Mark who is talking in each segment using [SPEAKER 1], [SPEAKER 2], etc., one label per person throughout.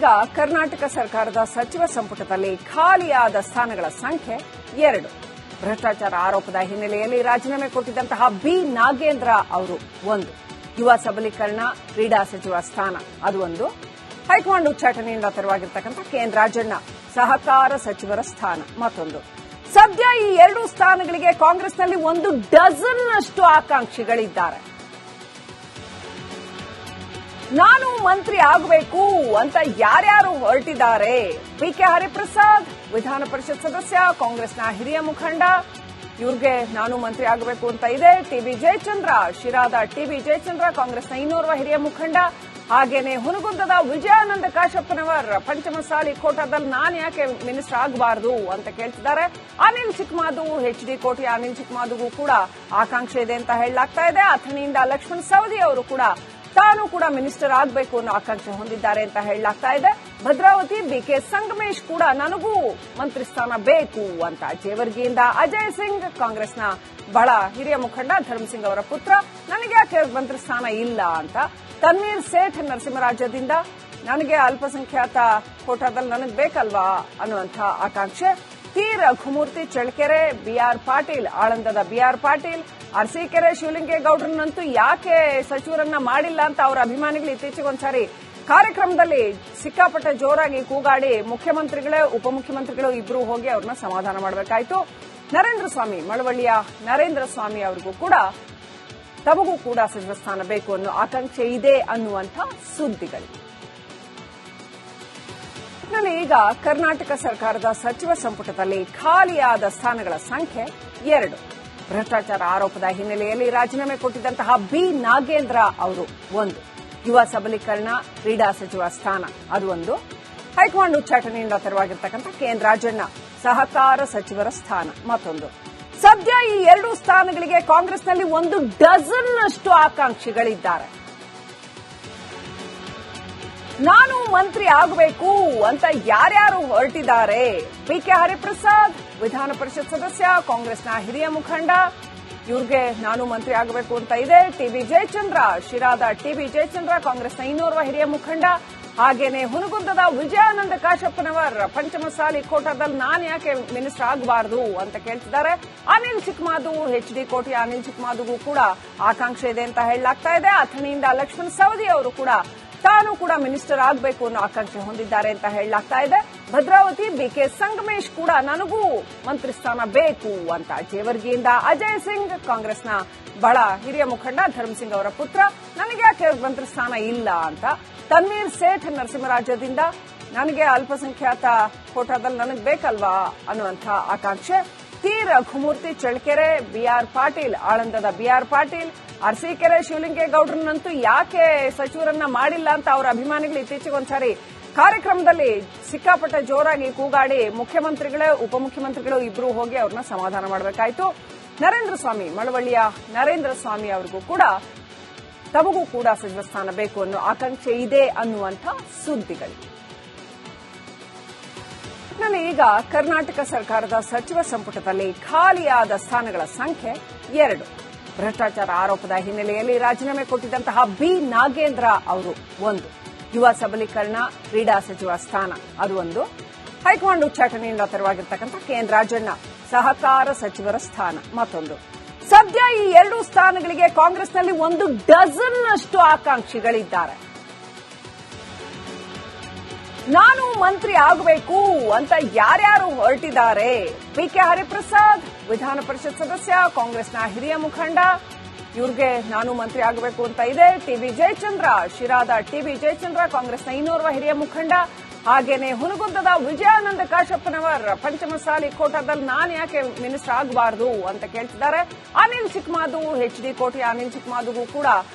[SPEAKER 1] ಈಗ ಕರ್ನಾಟಕ ಸರ್ಕಾರದ ಸಚಿವ ಸಂಪುಟದಲ್ಲಿ ಖಾಲಿಯಾದ ಸ್ಥಾನಗಳ ಸಂಖ್ಯೆ 2. ಭ್ರಷ್ಟಾಚಾರ ಆರೋಪದ ಹಿನ್ನೆಲೆಯಲ್ಲಿ ರಾಜೀನಾಮೆ ಕೊಟ್ಟಿದ್ದಂತಹ ಬಿ ನಾಗೇಂದ್ರ ಅವರು 1. ಯುವ ಸಬಲೀಕರಣ ಕ್ರೀಡಾ ಸಚಿವ ಸ್ಥಾನ ಅದು 1. ಹೈಕಮಾಂಡ್ ಉಚ್ಚಾಟನೆಯಿಂದ ತೆರವಾಗಿರ್ತಕ್ಕಂಥ ಕೆಎನ್ ರಾಜಣ್ಣ ಸಹಕಾರ ಸಚಿವರ ಸ್ಥಾನ ಮತ್ತೊಂದು. ಸದ್ಯ ಈ 2 ಸ್ಥಾನಗಳಿಗೆ ಕಾಂಗ್ರೆಸ್ನಲ್ಲಿ 1 ಡಜನ್ನಷ್ಟು ಆಕಾಂಕ್ಷಿಗಳಿದ್ದಾರೆ. ನಾನು ಮಂತ್ರಿ ಆಗಬೇಕು ಅಂತ ಯಾರ್ಯಾರು ಹೊರಟಿದ್ದಾರೆ? ಬಿಕೆ ಹರಿಪ್ರಸಾದ್ ವಿಧಾನ ಪರಿಷತ್ ಸದಸ್ಯ, ಕಾಂಗ್ರೆಸ್ನ ಹಿರಿಯ ಮುಖಂಡ, ಇವ್ರಿಗೆ ನಾನು ಮಂತ್ರಿ ಆಗಬೇಕು ಅಂತ ಇದೆ. ಟಿಬಿ ಜಯಚಂದ್ರ, ಶಿರಾದ ಟಿಬಿ ಜಯಚಂದ್ರ ಕಾಂಗ್ರೆಸ್ನ ಇನ್ನೋರ್ವ ಹಿರಿಯ ಮುಖಂಡ. ಹಾಗೇನೆ ಹುನಗುಂದದ ವಿಜಯಾನಂದ ಕಾಶಪ್ಪನವರ್ ಪಂಚಮಸಾಲಿ ಕೋಟಾದಲ್ಲಿ ನಾನು ಯಾಕೆ ಮಿನಿಸ್ಟರ್ ಆಗಬಾರದು ಅಂತ ಕೇಳ್ತಿದ್ದಾರೆ. ಅನಿಲ್ ಚಿಕ್ಕಮಾದು, ಎಚ್ ಡಿ ಕೋಟೆಯ ಅನಿಲ್ ಚಿಕ್ಕಮಾದುಗೂ ಕೂಡ ಆಕಾಂಕ್ಷೆ ಇದೆ ಅಂತ ಹೇಳಲಾಗ್ತಾ ಇದೆ. ಅಥಣಿಯಿಂದ ಲಕ್ಷ್ಮಣ್ ಸವದಿ ಅವರು ಕೂಡ ತಾನು ಕೂಡ ಮಿನಿಸ್ಟರ್ ಆಗಬೇಕು ಅನ್ನೋ ಆಕಾಂಕ್ಷೆ ಹೊಂದಿದ್ದಾರೆ ಅಂತ ಹೇಳಲಾಗ್ತಾ ಇದೆ. ಭದ್ರಾವತಿ ಬಿಕೆ ಸಂಗಮೇಶ್ ಕೂಡ ನನಗೂ ಮಂತ್ರಿ ಸ್ಥಾನ ಬೇಕು ಅಂತ. ಜೇವರ್ಗಿಯಿಂದ ಅಜಯ್ ಸಿಂಗ್ ಕಾಂಗ್ರೆಸ್ನ ಬಹಳ ಹಿರಿಯ ಮುಖಂಡ, ಧರ್ಮಸಿಂಗ್ ಅವರ ಪುತ್ರ, ನನಗೆ ಯಾಕೆ ಮಂತ್ರಿ ಸ್ಥಾನ ಇಲ್ಲ ಅಂತ. ತನ್ವೀರ್ ಸೇಠ್ ನರಸಿಂಹರಾಜ್ಯದಿಂದ ನನಗೆ ಅಲ್ಪಸಂಖ್ಯಾತ ಕೋಟಾದಲ್ಲಿ ನನಗೆ ಬೇಕಲ್ವಾ ಅನ್ನುವಂಥ ಆಕಾಂಕ್ಷೆ. ಟಿ ರಘುಮೂರ್ತಿ ಚಳ್ಳಕೆರೆ, ಬಿಆರ್ ಪಾಟೀಲ್ ಆಳಂದದ ಬಿಆರ್ ಪಾಟೀಲ್, ಅರಸೀಕೆರೆ ಶಿವಲಿಂಗೇಗೌಡರನ್ನಂತೂ ಯಾಕೆ ಸಚಿವರನ್ನ ಮಾಡಿಲ್ಲ ಅಂತ ಅವರ ಅಭಿಮಾನಿಗಳು ಇತ್ತೀಚೆಗೆ ಒಂದ್ಸಾರಿ ಕಾರ್ಯಕ್ರಮದಲ್ಲಿ ಸಿಕ್ಕಾಪಟ್ಟೆ ಜೋರಾಗಿ ಕೂಗಾಡಿ ಮುಖ್ಯಮಂತ್ರಿಗಳೇ ಉಪಮುಖ್ಯಮಂತ್ರಿಗಳು ಇಬ್ಬರು ಹೋಗಿ ಅವ್ರನ್ನ ಸಮಾಧಾನ ಮಾಡಬೇಕಾಯಿತು. ನರೇಂದ್ರ ಸ್ವಾಮಿ, ಮಳವಳ್ಳಿಯ ನರೇಂದ್ರ ಸ್ವಾಮಿ ಅವರಿಗೂ ಕೂಡ ತಮಗೂ ಕೂಡ ಸಚಿವ ಸ್ಥಾನ ಬೇಕು ಅನ್ನೋ ಆಕಾಂಕ್ಷೆ ಇದೆ ಅನ್ನುವಂಥ ಸುದ್ದಿಗಳು. ಈಗ ಕರ್ನಾಟಕ ಸರ್ಕಾರದ ಸಚಿವ ಸಂಪುಟದಲ್ಲಿ ಖಾಲಿಯಾದ ಸ್ಥಾನಗಳ ಸಂಖ್ಯೆ 2. ಭ್ರಷ್ಟಾಚಾರ ಆರೋಪದ ಹಿನ್ನೆಲೆಯಲ್ಲಿ ರಾಜೀನಾಮೆ ಕೊಟ್ಟಿದ್ದಂತಹ ಬಿ ನಾಗೇಂದ್ರ ಅವರು 1. ಯುವ ಸಬಲೀಕರಣ ಕ್ರೀಡಾ ಸಚಿವ ಸ್ಥಾನ ಅದು 1. ಹೈಕಮಾಂಡ್ ಉಚ್ಚಾಟನೆಯಿಂದ ತೆರವಾಗಿರ್ತಕ್ಕಂಥ ಕೆಎನ್ ರಾಜಣ್ಣ ಸಹಕಾರ ಸಚಿವರ ಸ್ಥಾನ ಮತ್ತೊಂದು. ಸದ್ಯ ಈ 2 ಸ್ಥಾನಗಳಿಗೆ ಕಾಂಗ್ರೆಸ್ನಲ್ಲಿ 1 ಡಜನ್ನಷ್ಟು ಆಕಾಂಕ್ಷಿಗಳಿದ್ದಾರೆ. ನಾನು ಮಂತ್ರಿ ಆಗಬೇಕು ಅಂತ ಯಾರ್ಯಾರು ಹೊರಟಿದ್ದಾರೆ? ಬಿಕೆ ಹರಿಪ್ರಸಾದ್ ವಿಧಾನ ಪರಿಷತ್ ಸದಸ್ಯ, ಕಾಂಗ್ರೆಸ್ನ ಹಿರಿಯ ಮುಖಂಡ, ಇವ್ರಿಗೆ ನಾನು ಮಂತ್ರಿ ಆಗಬೇಕು ಅಂತ ಇದೆ. ಟಿಬಿ ಜಯಚಂದ್ರ, ಶಿರಾದ ಟಿಬಿ ಜಯಚಂದ್ರ ಕಾಂಗ್ರೆಸ್ನ ಇನ್ನೋರ್ವ ಹಿರಿಯ ಮುಖಂಡ. ಹಾಗೇನೆ ಹುನಗುಂದದ ವಿಜಯಾನಂದ ಕಾಶಪ್ಪನವರ್ ಪಂಚಮಸಾಲಿ ಕೋಟಾದಲ್ಲಿ ನಾನು ಯಾಕೆ ಮಿನಿಸ್ಟರ್ ಆಗಬಾರದು ಅಂತ ಕೇಳ್ತಿದ್ದಾರೆ. ಅನಿಲ್ ಚಿಕ್ಕಮಾದು, ಎಚ್ ಡಿ ಕೋಟೆಯ ಅನಿಲ್ ಚಿಕ್ಕಮಾದುಗೂ ಕೂಡ ಆಕಾಂಕ್ಷೆ ಇದೆ ಅಂತ ಹೇಳಲಾಗ್ತಾ ಇದೆ. ಅಥಣಿಯಿಂದ ಲಕ್ಷ್ಮಣ್ ಸವದಿ ಅವರು ಕೂಡ ತಾನು ಕೂಡ ಮಿನಿಸ್ಟರ್ ಆಗಬೇಕು ಅನ್ನೋ ಆಕಾಂಕ್ಷೆ ಹೊಂದಿದ್ದಾರೆ ಅಂತ ಹೇಳಲಾಗ್ತಾ ಇದೆ. ಭದ್ರಾವತಿ ಬಿಕೆ ಸಂಗಮೇಶ್ ಕೂಡ ನನಗೂ ಮಂತ್ರಿ ಸ್ಥಾನ ಬೇಕು ಅಂತ. ಜೇವರ್ಗಿಯಿಂದ ಅಜಯ್ ಸಿಂಗ್ ಕಾಂಗ್ರೆಸ್ನ ಬಹಳ ಹಿರಿಯ ಮುಖಂಡ, ಧರ್ಮಸಿಂಗ್ ಅವರ ಪುತ್ರ, ನನಗೆ ಯಾಕೆ ಮಂತ್ರಿ ಸ್ಥಾನ ಇಲ್ಲ ಅಂತ. ತನ್ವೀರ್ ಸೇಠ್ ನರಸಿಂಹರಾಜ್ಯದಿಂದ ನನಗೆ ಅಲ್ಪಸಂಖ್ಯಾತ ಕೋಟಾದಲ್ಲಿ ನನಗೆ ಬೇಕಲ್ವಾ ಅನ್ನುವಂಥ ಆಕಾಂಕ್ಷೆ. ಟಿ ರಘುಮೂರ್ತಿ ಚಳ್ಳಕೆರೆ, ಬಿಆರ್ ಪಾಟೀಲ್ ಆಳಂದದ ಬಿಆರ್ ಪಾಟೀಲ್, ಅರಸೀಕೆರೆ ಶಿವಲಿಂಗೇಗೌಡರನ್ನಂತೂ ಯಾಕೆ ಸಚಿವರನ್ನ ಮಾಡಿಲ್ಲ ಅಂತ ಅವರ ಅಭಿಮಾನಿಗಳು ಇತ್ತೀಚೆಗೆ ಒಂದ್ಸಾರಿ ಕಾರ್ಯಕ್ರಮದಲ್ಲಿ ಸಿಕ್ಕಾಪಟ್ಟೆ ಜೋರಾಗಿ ಕೂಗಾಡಿ ಮುಖ್ಯಮಂತ್ರಿಗಳೇ ಉಪಮುಖ್ಯಮಂತ್ರಿಗಳು ಇಬ್ಬರು ಹೋಗಿ ಅವ್ರನ್ನ ಸಮಾಧಾನ ಮಾಡಬೇಕಾಯಿತು. ನರೇಂದ್ರ ಸ್ವಾಮಿ, ಮಳವಳ್ಳಿಯ ನರೇಂದ್ರ ಸ್ವಾಮಿ ಅವರಿಗೂ ಕೂಡ ತಮಗೂ ಕೂಡ ಸಚಿವ ಸ್ಥಾನ ಬೇಕು ಅನ್ನೋ ಆಕಾಂಕ್ಷೆ ಇದೆ ಅನ್ನುವಂಥ ಸುದ್ದಿಗಳು. ಈಗ ಕರ್ನಾಟಕ ಸರ್ಕಾರದ ಸಚಿವ ಸಂಪುಟದಲ್ಲಿ ಖಾಲಿಯಾದ ಸ್ಥಾನಗಳ ಸಂಖ್ಯೆ 2. ಭ್ರಷ್ಟಾಚಾರ ಆರೋಪದ ಹಿನ್ನೆಲೆಯಲ್ಲಿ ರಾಜೀನಾಮೆ ಕೊಟ್ಟಿದ್ದಂತಹ ಬಿ ನಾಗೇಂದ್ರ ಅವರು 1. ಯುವ ಸಬಲೀಕರಣ ಕ್ರೀಡಾ ಸಚಿವ ಸ್ಥಾನ ಅದು 1. ಹೈಕಮಾಂಡ್ ಉಚ್ಚಾಟನೆಯಿಂದ ತೆರವಾಗಿರ್ತಕ್ಕಂಥ ಕೆಎನ್ ರಾಜಣ್ಣ ಸಹಕಾರ ಸಚಿವರ ಸ್ಥಾನ ಮತ್ತೊಂದು. ಸದ್ಯ ಈ 2 ಸ್ಥಾನಗಳಿಗೆ ಕಾಂಗ್ರೆಸ್ನಲ್ಲಿ 1 ಡಜನ್ನಷ್ಟು ಆಕಾಂಕ್ಷಿಗಳಿದ್ದಾರೆ. ನಾನು ಮಂತ್ರಿ ಆಗಬೇಕು ಅಂತ ಯಾರ್ಯಾರು ಹೊರಟಿದ್ದಾರೆ? ಬಿಕೆ ಹರಿಪ್ರಸಾದ್ ವಿಧಾನ ಪರಿಷತ್ ಸದಸ್ಯ, ಕಾಂಗ್ರೆಸ್ನ ಹಿರಿಯ ಮುಖಂಡ, ಇವ್ರಿಗೆ ನಾನು ಮಂತ್ರಿ ಆಗಬೇಕು ಅಂತ ಇದೆ. ಟಿಬಿ ಜಯಚಂದ್ರ, ಶಿರಾದ ಟಿಬಿ ಜಯಚಂದ್ರ ಕಾಂಗ್ರೆಸ್ನ ಇನ್ನೋರ್ವ ಹಿರಿಯ ಮುಖಂಡ. ಹಾಗೇನೆ ಹುನಗುಂದದ ವಿಜಯಾನಂದ ಕಾಶಪ್ಪನವರ್ ಪಂಚಮಸಾಲಿ ಕೋಟಾದಲ್ಲಿ ನಾನು ಯಾಕೆ ಮಿನಿಸ್ಟರ್ ಆಗಬಾರದು ಅಂತ ಕೇಳ್ತಿದ್ದಾರೆ. ಅನಿಲ್ ಚಿಕ್ಕಮಾದು, ಎಚ್ ಡಿ ಕೋಟೆಯ ಅನಿಲ್ ಚಿಕ್ಕಮಾದುಗೂ ಕೂಡ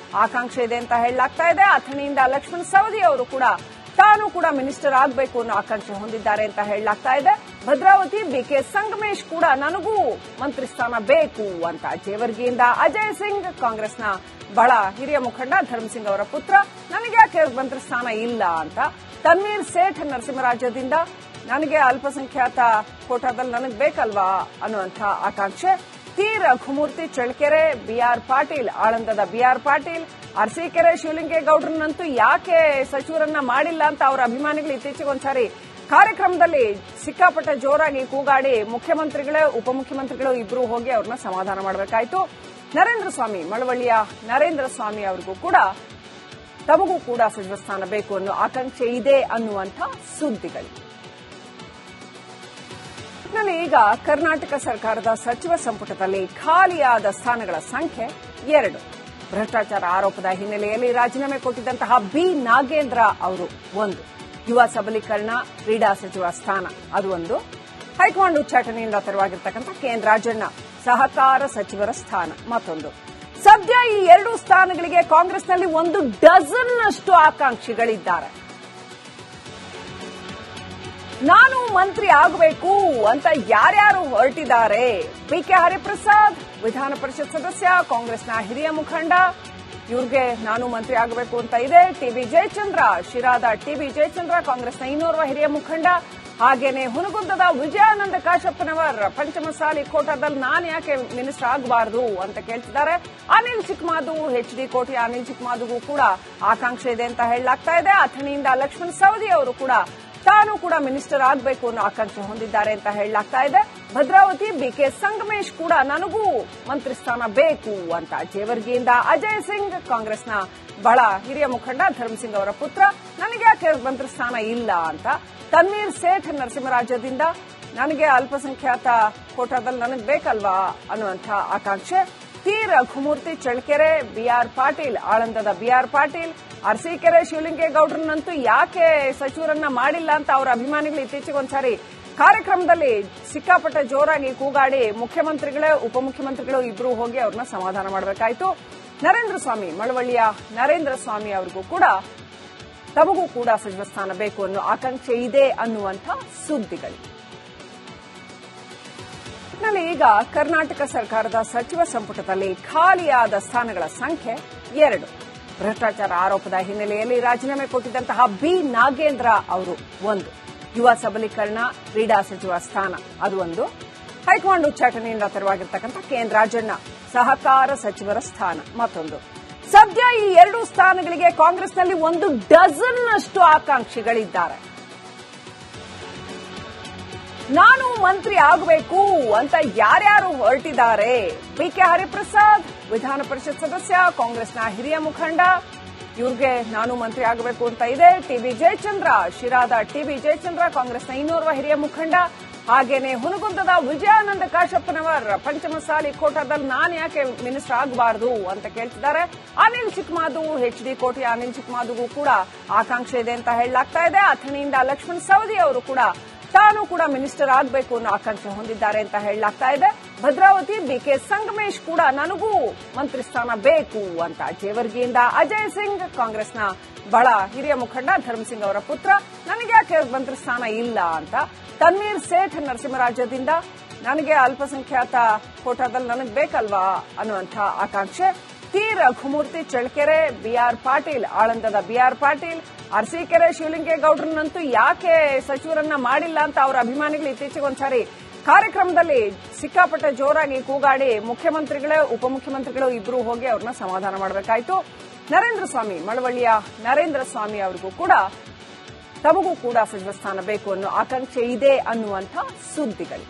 [SPEAKER 1] ಆಕಾಂಕ್ಷೆ ಇದೆ ಅಂತ ಹೇಳಲಾಗ್ತಾ ಇದೆ. ಅಥಣಿಯಿಂದ ಲಕ್ಷ್ಮಣ್ ಸವದಿ ಅವರು ಕೂಡ ತಾನು ಕೂಡ ಮಿನಿಸ್ಟರ್ ಆಗಬೇಕು ಅನ್ನೋ ಆಕಾಂಕ್ಷೆ ಹೊಂದಿದ್ದಾರೆ ಅಂತ ಹೇಳಲಾಗ್ತಾ ಇದೆ. ಭದ್ರಾವತಿ ಬಿಕೆ ಸಂಗಮೇಶ್ ಕೂಡ ನನಗೂ ಮಂತ್ರಿ ಸ್ಥಾನ ಬೇಕು ಅಂತ. ಜೇವರ್ಗಿಯಿಂದ ಅಜಯ್ ಸಿಂಗ್ ಕಾಂಗ್ರೆಸ್ನ ಬಹಳ ಹಿರಿಯ ಮುಖಂಡ, ಧರ್ಮಸಿಂಗ್ ಅವರ ಪುತ್ರ, ನನಗೆ ಯಾಕೆ ಮಂತ್ರಿ ಸ್ಥಾನ ಇಲ್ಲ ಅಂತ. ತನ್ವೀರ್ ಸೇಠ್ ನರಸಿಂಹರಾಜ್ಯದಿಂದ ನನಗೆ ಅಲ್ಪಸಂಖ್ಯಾತ ಕೋಟಾದಲ್ಲಿ ನನಗೆ ಬೇಕಲ್ವಾ ಅನ್ನುವಂಥ ಆಕಾಂಕ್ಷೆ. ಟಿ ರಘುಮೂರ್ತಿ ಚಳ್ಳಕೆರೆ, ಬಿಆರ್ ಪಾಟೀಲ್ ಆಳಂದದ ಬಿಆರ್ ಪಾಟೀಲ್, ಅರಸೀಕೆರೆ ಶಿವಲಿಂಗೇಗೌಡರನ್ನಂತೂ ಯಾಕೆ ಸಚಿವರನ್ನ ಮಾಡಿಲ್ಲ ಅಂತ ಅವರ ಅಭಿಮಾನಿಗಳು ಇತ್ತೀಚೆಗೆ ಒಂದ್ಸಾರಿ ಕಾರ್ಯಕ್ರಮದಲ್ಲಿ ಸಿಕ್ಕಾಪಟ್ಟೆ ಜೋರಾಗಿ ಕೂಗಾಡಿ ಮುಖ್ಯಮಂತ್ರಿಗಳೇ ಉಪಮುಖ್ಯಮಂತ್ರಿಗಳು ಇಬ್ರು ಹೋಗಿ ಅವ್ರನ್ನ ಸಮಾಧಾನ ಮಾಡಬೇಕಾಯಿತು. ನರೇಂದ್ರ ಸ್ವಾಮಿ, ಮಳವಳ್ಳಿಯ ನರೇಂದ್ರ ಸ್ವಾಮಿ ಅವರಿಗೂ ಕೂಡ ತಮಗೂ ಕೂಡ ಸಚಿವ ಸ್ಥಾನ ಬೇಕು ಅನ್ನೋ ಆಕಾಂಕ್ಷೆ ಇದೆ ಅನ್ನುವಂಥ ಸುದ್ದಿಗಳು. ಈಗ ಕರ್ನಾಟಕ ಸರ್ಕಾರದ ಸಚಿವ ಸಂಪುಟದಲ್ಲಿ ಖಾಲಿಯಾದ ಸ್ಥಾನಗಳ ಸಂಖ್ಯೆ 2. ಭ್ರಷ್ಟಾಚಾರ ಆರೋಪದ ಹಿನ್ನೆಲೆಯಲ್ಲಿ ರಾಜೀನಾಮೆ ಕೊಟ್ಟಿದ್ದಂತಹ ಬಿ ನಾಗೇಂದ್ರ ಅವರು 1. ಯುವ ಸಬಲೀಕರಣ ಕ್ರೀಡಾ ಸಚಿವ ಸ್ಥಾನ ಅದು 1. ಹೈಕಮಾಂಡ್ ಉಚ್ಚಾಟನೆಯಿಂದ ತೆರವಾಗಿರ್ತಕ್ಕಂಥ ಕೆಎನ್ ರಾಜಣ್ಣ ಸಹಕಾರ ಸಚಿವರ ಸ್ಥಾನ ಮತ್ತೊಂದು. ಸದ್ಯ ಈ 2 ಸ್ಥಾನಗಳಿಗೆ ಕಾಂಗ್ರೆಸ್ನಲ್ಲಿ 1 ಡಜನ್ನಷ್ಟು ಆಕಾಂಕ್ಷಿಗಳಿದ್ದಾರೆ. ನಾನು ಮಂತ್ರಿ ಆಗಬೇಕು ಅಂತ ಯಾರ್ಯಾರು ಹೊರಟಿದ್ದಾರೆ? ಬಿಕೆ ಹರಿಪ್ರಸಾದ್, ವಿಧಾನ ಪರಿಷತ್ ಸದಸ್ಯ, ಕಾಂಗ್ರೆಸ್ನ ಹಿರಿಯ ಮುಖಂಡ, ಇವ್ರಿಗೆ ನಾನು ಮಂತ್ರಿ ಆಗಬೇಕು ಅಂತ ಇದೆ. ಟಿಬಿ ಜಯಚಂದ್ರ, ಶಿರಾದ ಟಿಬಿ ಜಯಚಂದ್ರ, ಕಾಂಗ್ರೆಸ್ನ ಇನ್ನೋರ್ವ ಹಿರಿಯ ಮುಖಂಡ. ಹಾಗೇನೆ ಹುನಗುಂದದ ವಿಜಯಾನಂದ ಕಾಶಪ್ಪನವರ್ ಪಂಚಮಸಾಲಿ ಕೋಟಾದಲ್ಲಿ ನಾನು ಯಾಕೆ ಮಿನಿಸ್ಟರ್ ಆಗಬಾರದು ಅಂತ ಕೇಳ್ತಿದ್ದಾರೆ. ಅನಿಲ್ ಚಿಕ್ಕಮಾದು, ಎಚ್ಡಿ ಕೋಟೆಯ ಅನಿಲ್ ಚಿಕ್ಕಮಾದುಗೂ ಕೂಡ ಆಕಾಂಕ್ಷೆ ಇದೆ ಅಂತ ಹೇಳಲಾಗ್ತಾ ಇದೆ. ಅಥಣಿಯಿಂದ ಲಕ್ಷ್ಮಣ್ ಸವದಿ ಅವರು ಕೂಡ ತಾನು ಕೂಡ ಮಿನಿಸ್ಟರ್ ಆಗಬೇಕು ಅನ್ನೋ ಆಕಾಂಕ್ಷೆ ಹೊಂದಿದ್ದಾರೆ ಅಂತ ಹೇಳಲಾಗ್ತಾ ಇದೆ. ಭದ್ರಾವತಿ ಬಿಕೆ ಸಂಗಮೇಶ್ ಕೂಡ ನನಗೂ ಮಂತ್ರಿ ಸ್ಥಾನ ಬೇಕು ಅಂತ. ಜೇವರ್ಗಿಯಿಂದ ಅಜಯ್ ಸಿಂಗ್, ಕಾಂಗ್ರೆಸ್ನ ಬಹಳ ಹಿರಿಯ ಮುಖಂಡ ಧರ್ಮಸಿಂಗ್ ಅವರ ಪುತ್ರ, ನನಗೆ ಯಾಕೆ ಮಂತ್ರಿ ಸ್ಥಾನ ಇಲ್ಲ ಅಂತ. ತನ್ವೀರ್ ಸೇಠ್ ನರಸಿಂಹರಾಜ್ಯದಿಂದ ನನಗೆ ಅಲ್ಪಸಂಖ್ಯಾತ ಕೋಟಾದಲ್ಲಿ ನನಗೆ ಬೇಕಲ್ವಾ ಅನ್ನುವಂಥ ಆಕಾಂಕ್ಷೆ. ಟಿ ರಘುಮೂರ್ತಿ ಚಳ್ಳಕೆರೆ, ಬಿಆರ್ ಪಾಟೀಲ್ ಆಳಂದದ ಬಿಆರ್ ಪಾಟೀಲ್, ಅರಸೀಕೆರೆ ಶಿವಲಿಂಗೇಗೌಡರನ್ನಂತೂ ಯಾಕೆ ಸಚಿವರನ್ನ ಮಾಡಿಲ್ಲ ಅಂತ ಅವರ ಅಭಿಮಾನಿಗಳು ಇತ್ತೀಚೆಗೆ ಒಂದ್ಸಾರಿ ಕಾರ್ಯಕ್ರಮದಲ್ಲಿ ಸಿಕ್ಕಾಪಟ್ಟೆ ಜೋರಾಗಿ ಕೂಗಾಡಿ ಮುಖ್ಯಮಂತ್ರಿಗಳೇ ಉಪಮುಖ್ಯಮಂತ್ರಿಗಳು ಇಬ್ರು ಹೋಗಿ ಅವ್ರನ್ನ ಸಮಾಧಾನ ಮಾಡಬೇಕಾಯಿತು. ನರೇಂದ್ರ ಸ್ವಾಮಿ, ಮಳವಳ್ಳಿಯ ನರೇಂದ್ರ ಸ್ವಾಮಿ ಅವರಿಗೂ ಕೂಡ ತಮಗೂ ಕೂಡ ಸಚಿವ ಸ್ಥಾನ ಬೇಕು ಅನ್ನೋ ಆಕಾಂಕ್ಷೆ ಇದೆ ಅನ್ನುವಂಥ ಸುದ್ದಿಗಳು. ಈಗ ಕರ್ನಾಟಕ ಸರ್ಕಾರದ ಸಚಿವ ಸಂಪುಟದಲ್ಲಿ ಖಾಲಿಯಾದ ಸ್ಥಾನಗಳ ಸಂಖ್ಯೆ 2. ಭ್ರಷ್ಟಾಚಾರ ಆರೋಪದ ಹಿನ್ನೆಲೆಯಲ್ಲಿ ರಾಜೀನಾಮೆ ಕೊಟ್ಟಿದ್ದಂತಹ ಬಿ ನಾಗೇಂದ್ರ ಅವರು 1. ಯುವ ಸಬಲೀಕರಣ ಕ್ರೀಡಾ ಸಚಿವ ಸ್ಥಾನ ಅದು 1. ಹೈಕಮಾಂಡ್ ಉಚ್ಚಾಟನೆಯಿಂದ ತೆರವಾಗಿರ್ತಕ್ಕಂಥ ಕೆಎನ್ ರಾಜಣ್ಣ ಸಹಕಾರ ಸಚಿವರ ಸ್ಥಾನ ಮತ್ತೊಂದು. ಸದ್ಯ ಈ 2 ಸ್ಥಾನಗಳಿಗೆ ಕಾಂಗ್ರೆಸ್ನಲ್ಲಿ 1 ಡಜನ್ನಷ್ಟು ಆಕಾಂಕ್ಷಿಗಳಿದ್ದಾರೆ. ನಾನು ಮಂತ್ರಿ ಆಗಬೇಕು ಅಂತ ಯಾರ್ಯಾರು ಹೊರಟಿದ್ದಾರೆ? ಬಿಕೆ ಹರಿಪ್ರಸಾದ್, ವಿಧಾನ ಪರಿಷತ್ ಸದಸ್ಯ, ಕಾಂಗ್ರೆಸ್ನ ಹಿರಿಯ ಮುಖಂಡ, ಇವ್ರಿಗೆ ನಾನು ಮಂತ್ರಿ ಆಗಬೇಕು ಅಂತ ಇದೆ. ಟಿಬಿ ಜಯಚಂದ್ರ, ಶಿರಾದ ಟಿಬಿ ಜಯಚಂದ್ರ, ಕಾಂಗ್ರೆಸ್ನ ಇನ್ನೋರ್ವ ಹಿರಿಯ ಮುಖಂಡ. ಹಾಗೇನೆ ಹುನಗುಂದದ ವಿಜಯಾನಂದ ಕಾಶಪ್ಪನವರ್ ಪಂಚಮಸಾಲಿ ಕೋಟಾದಲ್ಲಿ ನಾನು ಯಾಕೆ ಮಿನಿಸ್ಟರ್ ಆಗಬಾರದು ಅಂತ ಕೇಳ್ತಿದ್ದಾರೆ. ಅನಿಲ್ ಚಿಕ್ಕಮಾದು, ಎಚ್ಡಿ ಕೋಟೆಯ ಅನಿಲ್ ಚಿಕ್ಕಮಾದುಗೂ ಕೂಡ ಆಕಾಂಕ್ಷೆ ಇದೆ ಅಂತ ಹೇಳಲಾಗ್ತಾ ಇದೆ. ಅಥಣಿಯಿಂದ ಲಕ್ಷ್ಮಣ್ ಸವದಿ ಅವರು ಕೂಡ ತಾನು ಕೂಡ ಮಿನಿಸ್ಟರ್ ಆಗಬೇಕು ಅನ್ನೋ ಆಕಾಂಕ್ಷೆ ಹೊಂದಿದ್ದಾರೆ ಅಂತ ಹೇಳಲಾಗ್ತಾ ಇದೆ. ಭದ್ರಾವತಿ ಬಿಕೆ ಸಂಗಮೇಶ್ ಕೂಡ ನನಗೂ ಮಂತ್ರಿ ಸ್ಥಾನ ಬೇಕು ಅಂತ. ಜೇವರ್ಗಿಯಿಂದ ಅಜಯ್ ಸಿಂಗ್, ಕಾಂಗ್ರೆಸ್ನ ಬಹಳ ಹಿರಿಯ ಮುಖಂಡ ಧರ್ಮಸಿಂಗ್ ಅವರ ಪುತ್ರ, ನನಗೆ ಯಾಕೆ ಮಂತ್ರಿ ಸ್ಥಾನ ಇಲ್ಲ ಅಂತ. ತನ್ವೀರ್ ಸೇಠ್ ನರಸಿಂಹರಾಜ್ಯದಿಂದ ನನಗೆ ಅಲ್ಪಸಂಖ್ಯಾತ ಕೋಟಾದಲ್ಲಿ ನನಗೆ ಬೇಕಲ್ವಾ ಅನ್ನುವಂಥ ಆಕಾಂಕ್ಷೆ. ಟಿ ರಘುಮೂರ್ತಿ ಚಳ್ಳಕೆರೆ, ಬಿಆರ್ ಪಾಟೀಲ್ ಆಳಂದದ ಬಿಆರ್ ಪಾಟೀಲ್, ಅರಸೀಕೆರೆ ಶಿವಲಿಂಗೇಗೌಡರನ್ನಂತೂ ಯಾಕೆ ಸಚಿವರನ್ನ ಮಾಡಿಲ್ಲ ಅಂತ ಅವರ ಅಭಿಮಾನಿಗಳು ಇತ್ತೀಚೆಗೆ ಒಂದ್ಸಾರಿ ಕಾರ್ಯಕ್ರಮದಲ್ಲಿ ಸಿಕ್ಕಾಪಟ್ಟೆ ಜೋರಾಗಿ ಕೂಗಾಡಿ ಮುಖ್ಯಮಂತ್ರಿಗಳೇ ಉಪಮುಖ್ಯಮಂತ್ರಿಗಳು ಇಬ್ರು ಹೋಗಿ ಅವ್ರನ್ನ ಸಮಾಧಾನ ಮಾಡಬೇಕಾಯಿತು. ನರೇಂದ್ರ ಸ್ವಾಮಿ, ಮಳವಳ್ಳಿಯ ನರೇಂದ್ರ ಸ್ವಾಮಿ ಅವರಿಗೂ ಕೂಡ ತಮಗೂ ಕೂಡ ಸಚಿವ ಸ್ಥಾನ ಬೇಕು ಅನ್ನೋ ಆಕಾಂಕ್ಷೆ ಇದೆ ಅನ್ನುವಂಥ ಸುದ್ದಿಗಳು.